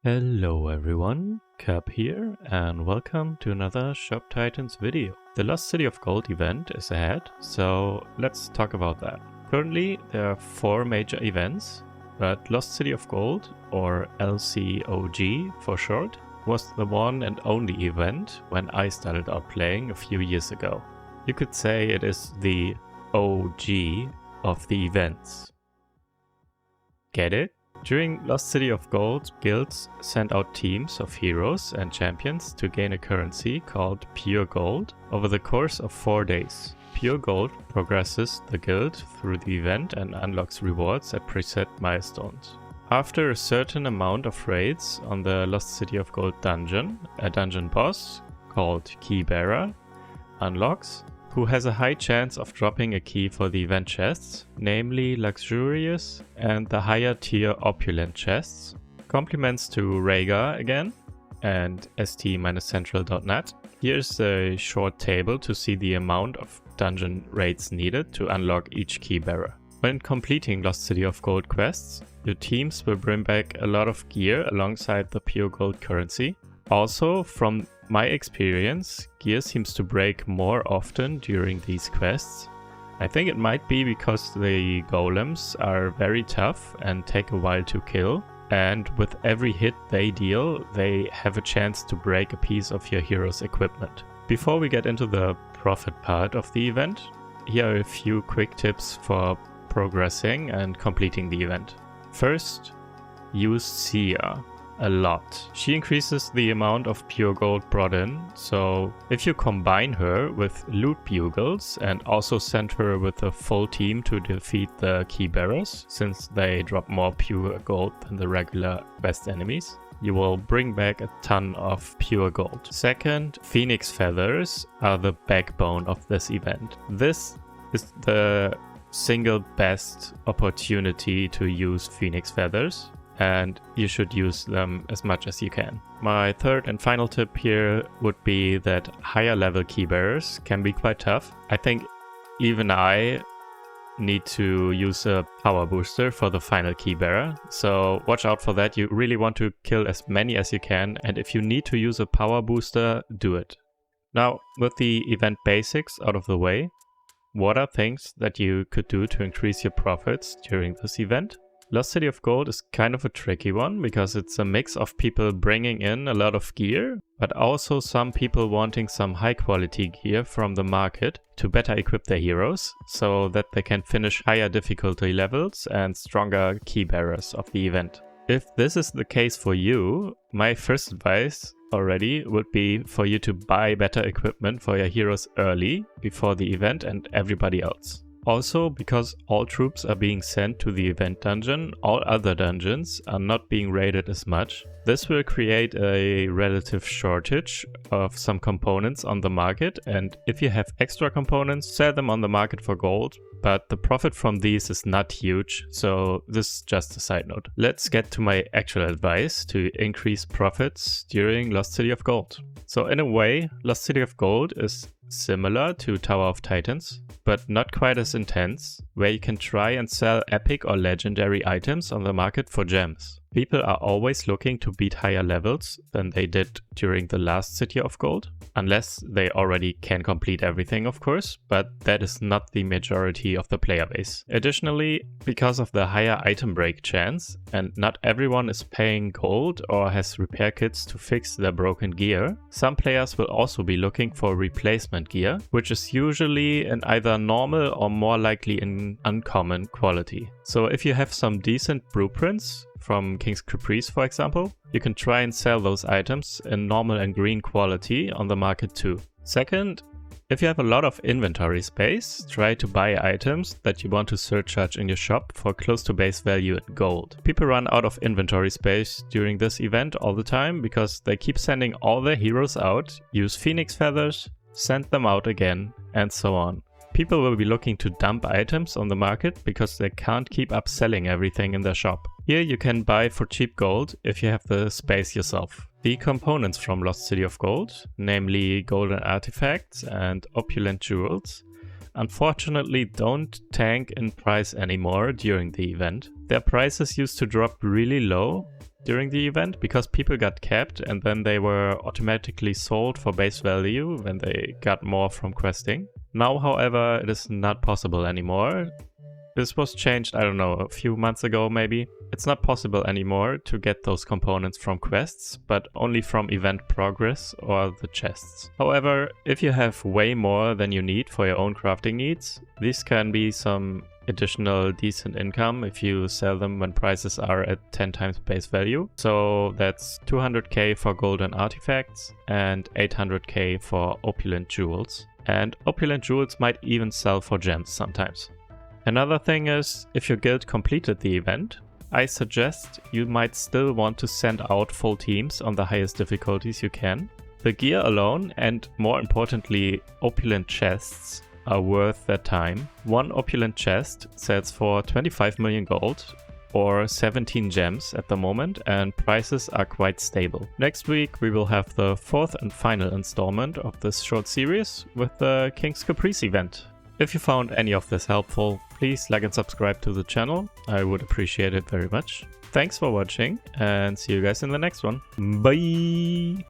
Hello everyone, Cap here, and welcome to another Shop Titans video. The Lost City of Gold event is ahead, so let's talk about that. Currently there are 4 major events, but Lost City of Gold, or LCOG for short, was the one and only event when I started out playing a few years ago. You could say it is the OG of the events. Get it? During Lost City of Gold, guilds sent out teams of heroes and champions to gain a currency called Pure Gold over the course of 4 days. Pure Gold progresses the guild through the event and unlocks rewards at preset milestones. After a certain amount of raids on the Lost City of Gold dungeon, a dungeon boss called Keybearer unlocks, who has a high chance of dropping a key for the event chests, namely Luxurious and the higher tier Opulent chests. Compliments to Rhaegar again and st-central.net. Here's a short table to see the amount of dungeon raids needed to unlock each Keybearer. When completing Lost City of Gold quests, your teams will bring back a lot of gear alongside the Pure Gold currency. Also, from my experience, gear seems to break more often during these quests. I think it might be because the golems are very tough and take a while to kill, and with every hit they deal, they have a chance to break a piece of your hero's equipment. Before we get into the profit part of the event, here are a few quick tips for progressing and completing the event. First, use Sia a lot. She increases the amount of pure gold brought in, so if you combine her with loot bugles and also send her with a full team to defeat the Keybearers, since they drop more pure gold than the regular best enemies, you will bring back a ton of pure gold. Second, Phoenix Feathers are the backbone of this event. This is the single best opportunity to use Phoenix Feathers, and you should use them as much as you can. My third and final tip here would be that higher level keybearers can be quite tough. I think even I need to use a power booster for the final keybearer, so watch out for that. You really want to kill as many as you can, and if you need to use a power booster, do it. Now, with the event basics out of the way, what are things that you could do to increase your profits during this event? Lost City of Gold is kind of a tricky one because it's a mix of people bringing in a lot of gear, but also some people wanting some high quality gear from the market to better equip their heroes so that they can finish higher difficulty levels and stronger keybearers of the event. If this is the case for you, my first advice already would be for you to buy better equipment for your heroes early before the event and everybody else. Also, because all troops are being sent to the event dungeon, all other dungeons are not being raided as much. This will create a relative shortage of some components on the market, and if you have extra components, sell them on the market for gold, but the profit from these is not huge, so this is just a side note. Let's get to my actual advice to increase profits during Lost City of Gold. So in a way, Lost City of Gold is similar to Tower of Titans, but not quite as intense, where you can try and sell epic or legendary items on the market for gems. People are always looking to beat higher levels than they did during the last City of Gold, unless they already can complete everything, of course, but that is not the majority of the player base. Additionally, because of the higher item break chance, and not everyone is paying gold or has repair kits to fix their broken gear, some players will also be looking for replacement gear, which is usually in either normal or more likely in uncommon quality. So if you have some decent blueprints, from King's Caprice for example, you can try and sell those items in normal and green quality on the market too. Second, if you have a lot of inventory space, try to buy items that you want to surcharge in your shop for close to base value in gold. People run out of inventory space during this event all the time because they keep sending all their heroes out, use Phoenix Feathers, send them out again, and so on. People will be looking to dump items on the market because they can't keep up selling everything in their shop. Here you can buy for cheap gold if you have the space yourself. The components from Lost City of Gold, namely golden artifacts and opulent jewels, unfortunately don't tank in price anymore during the event. Their prices used to drop really low during the event because people got capped and then they were automatically sold for base value when they got more from questing. Now, however, it is not possible anymore. This was changed, I don't know, a few months ago maybe. It's not possible anymore to get those components from quests, but only from event progress or the chests. However, if you have way more than you need for your own crafting needs, these can be some additional decent income if you sell them when prices are at 10 times base value. So that's 200k for golden artifacts and 800k for opulent jewels. And opulent jewels might even sell for gems sometimes. Another thing is, if your guild completed the event, I suggest you might still want to send out full teams on the highest difficulties you can. The gear alone, and more importantly, opulent chests, are worth their time. One opulent chest sells for 25 million gold, or 17 gems at the moment, and prices are quite stable. Next week we will have the 4th and final installment of this short series with the King's Caprice event. If you found any of this helpful, please like and subscribe to the channel. I would appreciate it very much. Thanks for watching and see you guys in the next one. Bye!